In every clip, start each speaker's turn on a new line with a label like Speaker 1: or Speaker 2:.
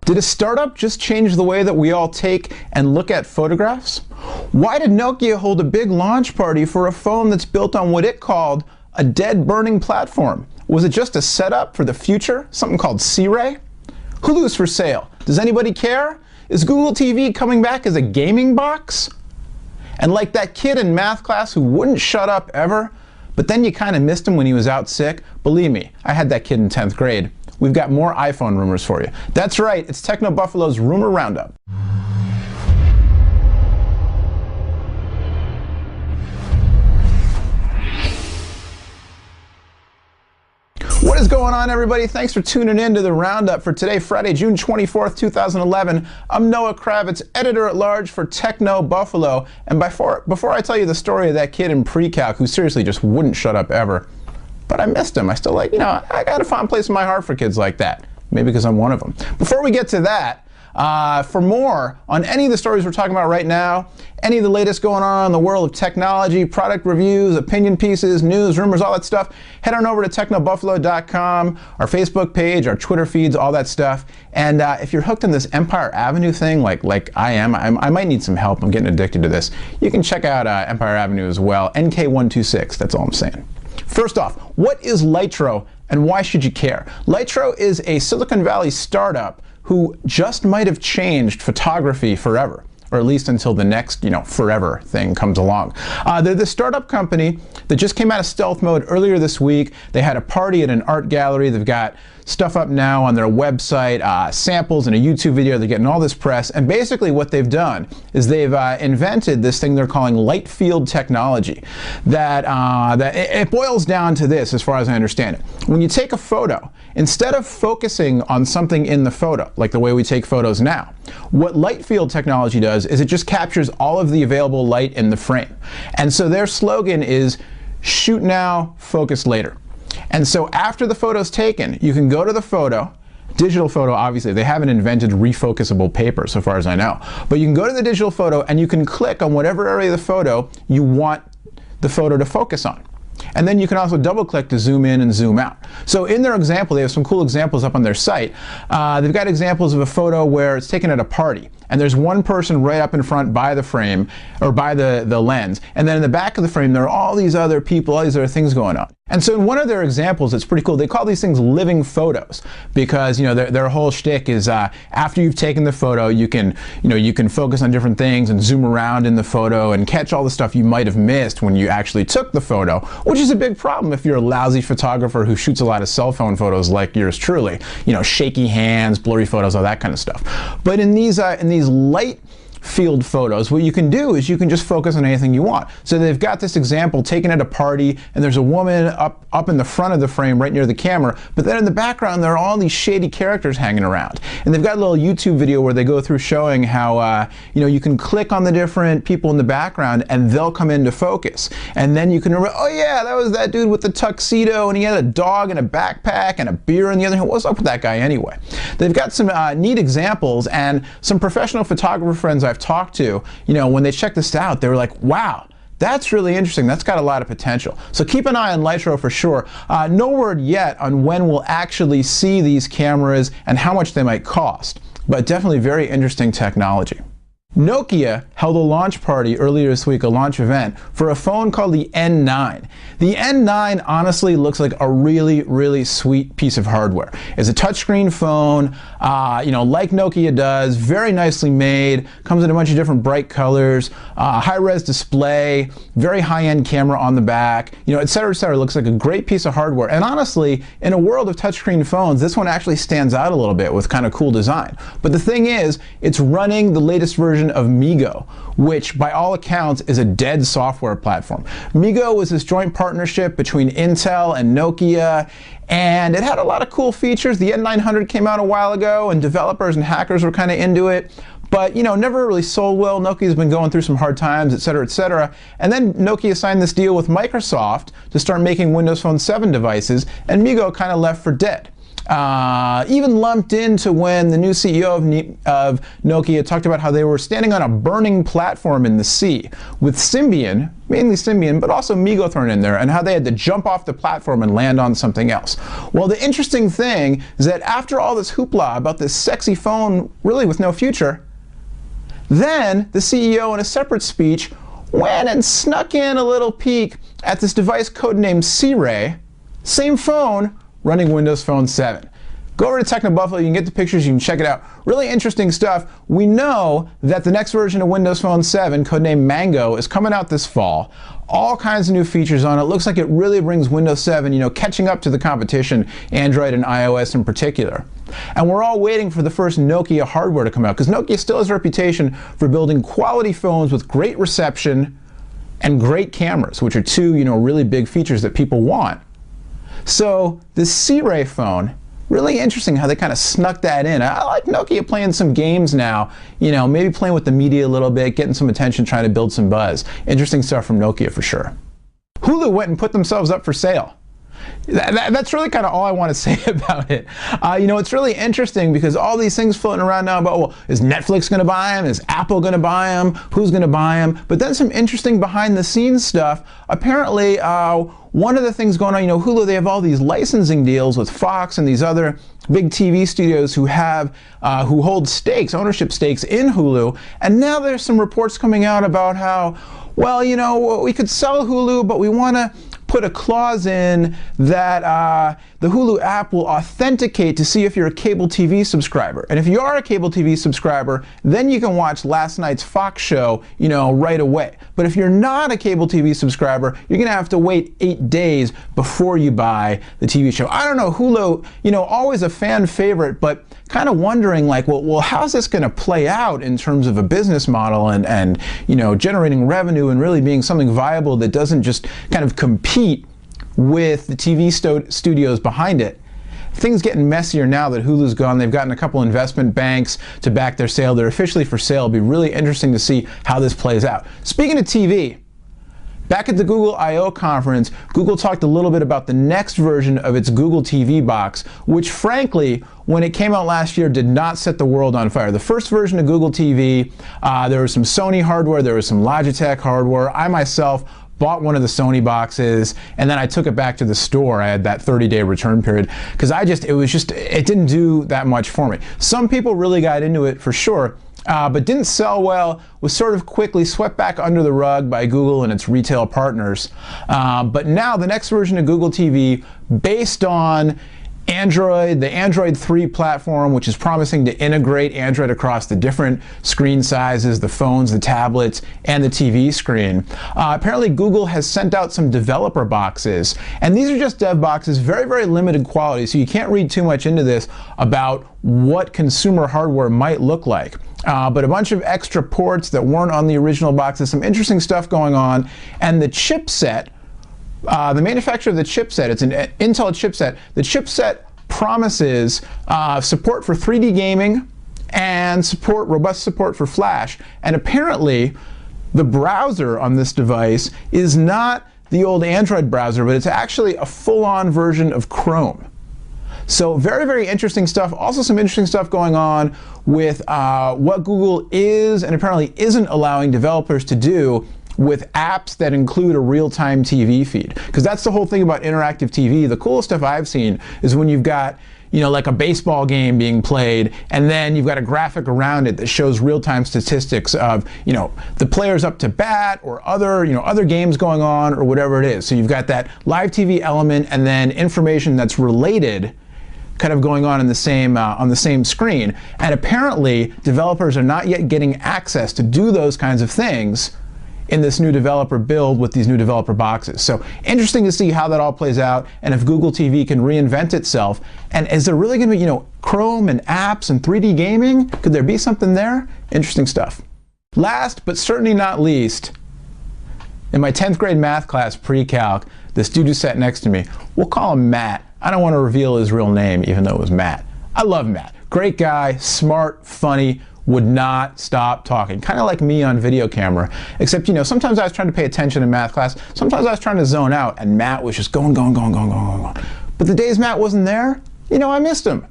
Speaker 1: Did a startup just change the way that we all take and look at photographs? Why did Nokia hold a big launch party for a phone that's built on what it called a dead burning platform? Was it just a setup for the future, something called C-Ray? Hulu's for sale. Does anybody care? Is Google TV coming back as a gaming box? And like that kid in math class who wouldn't shut up ever, but then you kind of missed him when he was out sick, believe me, I had that kid in 10th grade. We've got more iPhone rumors for you. That's right, it's Techno Buffalo's Rumor Roundup. What is going on, everybody? Thanks for tuning in to the Roundup for today, Friday, June 24th, 2011. I'm Noah Kravitz, editor-at-large for Techno Buffalo. And before I tell you the story of that kid in pre-calc who seriously just wouldn't shut up ever, but I missed him. I still I got a fond place in my heart for kids like that. Maybe because I'm one of them. Before we get to that, for more on any of the stories we're talking about right now, any of the latest going on in the world of technology, product reviews, opinion pieces, news, rumors, all that stuff, head on over to technobuffalo.com, our Facebook page, our Twitter feeds, all that stuff. And if you're hooked on this Empire Avenue thing, like I am, I might need some help. I'm getting addicted to this. You can check out Empire Avenue as well, NK126, that's all I'm saying. First off, what is Lytro and why should you care? Lytro is a Silicon Valley startup who just might have changed photography forever, or at least until the next, forever thing comes along. They're the startup company that just came out of stealth mode earlier this week. They had a party at an art gallery. They've got stuff up now on their website, samples and a YouTube video. They're getting all this press. And basically what they've done is they've invented this thing they're calling light field technology. That it boils down to this, as far as I understand it. When you take a photo, instead of focusing on something in the photo, like the way we take photos now, what light field technology does is it just captures all of the available light in the frame. And so their slogan is, shoot now, focus later. And so after the photo's taken, you can go to the photo, digital photo obviously, they haven't invented refocusable paper so far as I know, but you can go to the digital photo and you can click on whatever area of the photo you want the photo to focus on. And then you can also double click to zoom in and zoom out. So in their example, they have some cool examples up on their site. They've got examples of a photo where it's taken at a party and there's one person right up in front by the frame or by the lens, and then in the back of the frame there are all these other people, all these other things going on. And so in one of their examples, it's pretty cool. They call these things living photos because their whole shtick is after you've taken the photo, you can focus on different things and zoom around in the photo and catch all the stuff you might have missed when you actually took the photo, which is a big problem if you're a lousy photographer who shoots a lot of cell phone photos like yours truly. Shaky hands, blurry photos, all that kind of stuff. But in these light field photos, what you can do is you can just focus on anything you want. So they've got this example taken at a party and there's a woman up in the front of the frame right near the camera, but then in the background there are all these shady characters hanging around. And they've got a little YouTube video where they go through showing how you can click on the different people in the background and they'll come into focus. And then you can remember, oh yeah, that was that dude with the tuxedo and he had a dog and a backpack and a beer in the other hand. What's up with that guy anyway? They've got some neat examples, and some professional photographer friends I've talked to, when they checked this out, they were like, wow, that's really interesting. That's got a lot of potential. So keep an eye on Lytro for sure. No word yet on when we'll actually see these cameras and how much they might cost, but definitely very interesting technology. Nokia held a launch party earlier this week, a launch event, for a phone called the N9. The N9 honestly looks like a really, really sweet piece of hardware. It's a touchscreen phone, like Nokia does, very nicely made, comes in a bunch of different bright colors, high-res display, very high-end camera on the back, et cetera, et cetera. Looks like a great piece of hardware. And honestly, in a world of touchscreen phones, this one actually stands out a little bit with kind of cool design. But the thing is, it's running the latest version of MeeGo, which by all accounts is a dead software platform. MeeGo was this joint partnership between Intel and Nokia, and it had a lot of cool features. The N900 came out a while ago and developers and hackers were kind of into it, but never really sold well. Nokia's been going through some hard times, et cetera, et cetera. And then Nokia signed this deal with Microsoft to start making Windows Phone 7 devices, and MeeGo kind of left for dead. even lumped into when the new CEO of Nokia talked about how they were standing on a burning platform in the sea with Symbian, mainly Symbian, but also MeeGo thrown in there, and how they had to jump off the platform and land on something else. Well, the interesting thing is that after all this hoopla about this sexy phone really with no future, then the CEO in a separate speech went and snuck in a little peek at this device codenamed C-Ray, same phone, running Windows Phone 7. Go over to Techno Buffalo, you can get the pictures, you can check it out. Really interesting stuff. We know that the next version of Windows Phone 7, codenamed Mango, is coming out this fall. All kinds of new features on it. Looks like it really brings Windows 7, catching up to the competition, Android and iOS in particular. And we're all waiting for the first Nokia hardware to come out, because Nokia still has a reputation for building quality phones with great reception and great cameras, which are two, really big features that people want. So this C-Ray phone, really interesting how they kind of snuck that in. I like Nokia playing some games now, maybe playing with the media a little bit, getting some attention, trying to build some buzz. Interesting stuff from Nokia for sure. Hulu went and put themselves up for sale. That's really kind of all I want to say about it. It's really interesting because all these things floating around now about, well, is Netflix going to buy them? Is Apple going to buy them? Who's going to buy them? But then some interesting behind the scenes stuff. Apparently, one of the things going on, Hulu, they have all these licensing deals with Fox and these other big TV studios who hold stakes, ownership stakes in Hulu. And now there's some reports coming out about how, well, we could sell Hulu, but we want to put a clause in that the Hulu app will authenticate to see if you're a cable TV subscriber. And if you are a cable TV subscriber, then you can watch last night's Fox show, right away. But if you're not a cable TV subscriber, you're going to have to wait 8 days before you buy the TV show. I don't know, Hulu, always a fan favorite, but kind of wondering well, how's this going to play out in terms of a business model and generating revenue and really being something viable that doesn't just kind of compete with the TV studios behind it. Things getting messier now that Hulu's gone. They've gotten a couple investment banks to back their sale. They're officially for sale. It'll be really interesting to see how this plays out. Speaking of TV, back at the Google I/O conference, Google talked a little bit about the next version of its Google TV box, which frankly, when it came out last year, did not set the world on fire. The first version of Google TV, there was some Sony hardware, there was some Logitech hardware. I myself bought one of the Sony boxes, and then I took it back to the store. I had that 30-day return period, because it didn't do that much for me. Some people really got into it for sure, but didn't sell well, was sort of quickly swept back under the rug by Google and its retail partners. But now the next version of Google TV, based on Android, the Android 3 platform, which is promising to integrate Android across the different screen sizes, the phones, the tablets, and the TV screen. Apparently Google has sent out some developer boxes, and these are just dev boxes, very, very limited quality, so you can't read too much into this about what consumer hardware might look like. But a bunch of extra ports that weren't on the original boxes, some interesting stuff going on, and the chipset, the manufacturer of the chipset, it's an Intel chipset. The chipset promises support for 3D gaming and robust support for Flash. And apparently, the browser on this device is not the old Android browser, but it's actually a full-on version of Chrome. So very, very interesting stuff. Also some interesting stuff going on with what Google is and apparently isn't allowing developers to do with apps that include a real-time TV feed. Because that's the whole thing about interactive TV. The coolest stuff I've seen is when you've got like a baseball game being played, and then you've got a graphic around it that shows real-time statistics of, the players up to bat or other, other games going on or whatever it is. So you've got that live TV element and then information that's related kind of going on in the same screen. And apparently, developers are not yet getting access to do those kinds of things in this new developer build with these new developer boxes. So interesting to see how that all plays out and if Google TV can reinvent itself. And is there really going to be, Chrome and apps and 3D gaming? Could there be something there? Interesting stuff. Last but certainly not least, in my 10th grade math class, pre-calc, this dude who sat next to me, we'll call him Matt. I don't want to reveal his real name even though it was Matt. I love Matt. Great guy, smart, funny, would not stop talking. Kind of like me on video camera, except, sometimes I was trying to pay attention in math class, sometimes I was trying to zone out, and Matt was just going. But the days Matt wasn't there, you know, I missed them.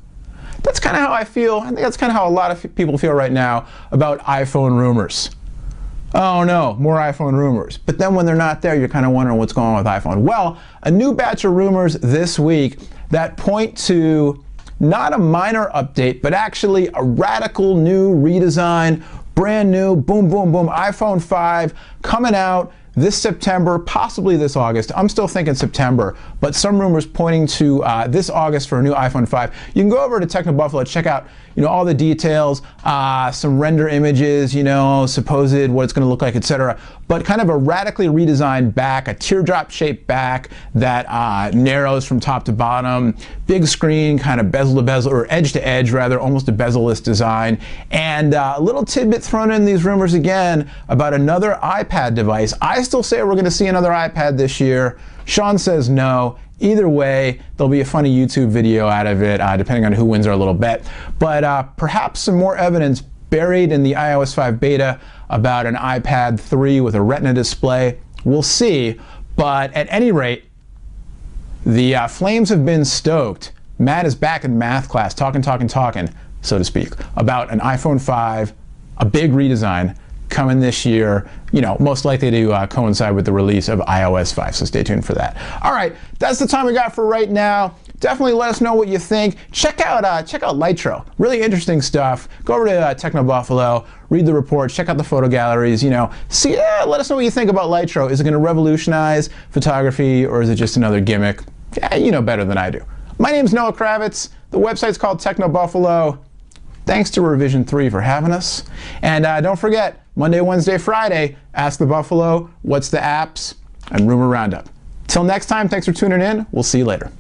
Speaker 1: That's kind of how I feel. I think that's kind of how a lot of people feel right now about iPhone rumors. Oh no, more iPhone rumors. But then when they're not there, you're kind of wondering what's going on with iPhone. Well, a new batch of rumors this week that point to not a minor update, but actually a radical new redesign, brand new, boom, boom, boom, iPhone 5 coming out this September, possibly this August. I'm still thinking September, but some rumors pointing to this August for a new iPhone 5. You can go over to Techno Buffalo, check out, you know, all the details, some render images, you know, supposed what it's going to look like, etc. But kind of a radically redesigned back, a teardrop-shaped back that narrows from top to bottom, big screen, kind of bezel to bezel, or edge to edge rather, almost a bezel-less design, and a little tidbit thrown in these rumors again about another iPad device. I still say we're going to see another iPad this year. Sean says no. Either way, there'll be a funny YouTube video out of it, depending on who wins our little bet. But perhaps some more evidence buried in the iOS 5 beta about an iPad 3 with a Retina display. We'll see. But at any rate, the flames have been stoked. Matt is back in math class, talking, so to speak, about an iPhone 5, a big redesign coming this year, you know, most likely to coincide with the release of iOS 5, so stay tuned for that. All right, that's the time we got for right now. Definitely let us know what you think. Check out Lytro, really interesting stuff. Go over to Techno Buffalo, read the reports, check out the photo galleries, you know, see, let us know what you think about Lytro. Is it going to revolutionize photography, or is it just another gimmick? Yeah, you know better than I do. My name's Noah Kravitz. The website's called Techno Buffalo. Thanks to Revision 3 for having us. And don't forget, Monday, Wednesday, Friday, Ask the Buffalo, What's the Apps, and Rumor Roundup. Till next time, thanks for tuning in. We'll see you later.